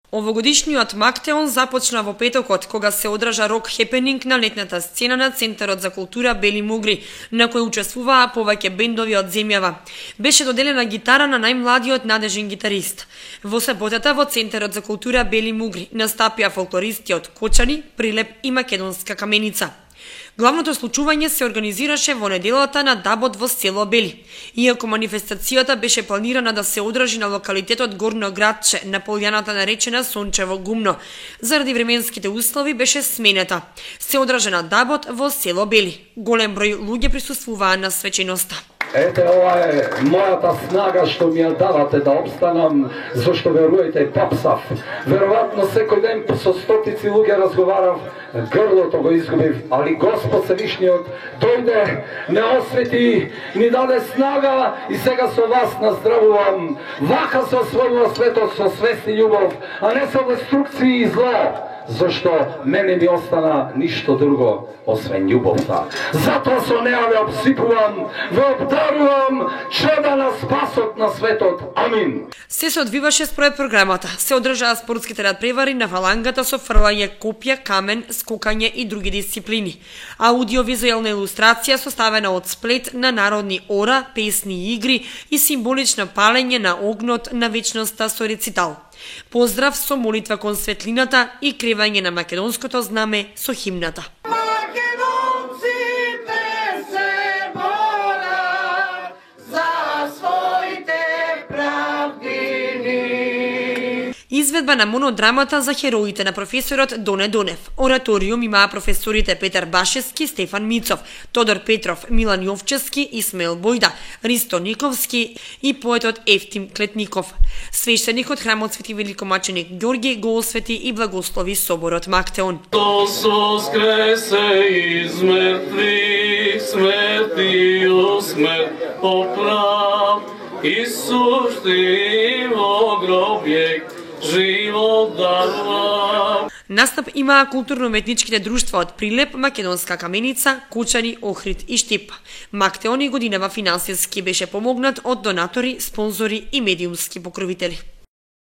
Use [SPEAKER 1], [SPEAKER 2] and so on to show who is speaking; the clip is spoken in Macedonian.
[SPEAKER 1] Овогодишниот Мактеон започна во петокот, кога се одржа рок хепенинг на летната сцена на Центарот за култура Бели Мугри, на кој учествуваа повеќе бендови од земјава. Беше доделена гитара на најмладиот надежен гитарист. Во саботата во Центарот за култура Бели Мугри настапија фолклористи од Кочани, Прилеп и Македонска Каменица. Главното случување се организираше во неделата на Дабот во село Бели. Иако манифестацијата беше планирана да се одржи на локалитетот Горно Градче, на полјаната наречена Сончево гумно, заради временските услови беше сменета. Се одржа на Дабот во село Бели. Голем број луѓе присуствуваа на свеченоста.
[SPEAKER 2] Ете, ова е мојата снага што ми ја давате да обстанам, зашто веруете папсав. Веројатно секој ден со стотици луѓе разговарав, грлото го изгубив, али Господ Всевишниот дојде, не освети, ни даде снага и сега со вас наздравувам. Вака се освојува светот со свест и љубов, а не со деструкција и зло. Зашто мене ми остана ништо друго освен љубовта. Затоа со неа ве обсипувам, ве обдарувам чеда на спасот на светот. Амин.
[SPEAKER 1] Се одвиваше според програмата. Се одржаа спортските надпревари на фалангата со фрлање копја, камен, скокање и други дисциплини. Аудиовизуелна илустрација составена од сплет на народни ора, песни и игри и символично палење на огнот на вечноста со рецитал. Поздрав со молитва кон светлината и кревање на македонското знаме со химната. Изведба на монодрамата за хероите на професорот Доне Донев. Ораториум имаа професорите Петар Башевски, Стефан Мицов, Тодор Петров, Милан Јовчевски, Исмаил Бојда, Ристо Никовски и поетот Ефтим Клетников. Свештеникот храмот Свети Великомаченик Ѓорги го освети и благослови соборот Мактеон.
[SPEAKER 3] Воскресе из мертвих, смертиот смрт поправ, Исус ти во гробјек живот дарува.
[SPEAKER 1] Настап имаа културно-уметничките друштва од Прилеп, Македонска Каменица, Кочани, Охрид и Штип. Мактеон и годинава финансиски беше помогнат од донатори, спонзори и медиумски покровители.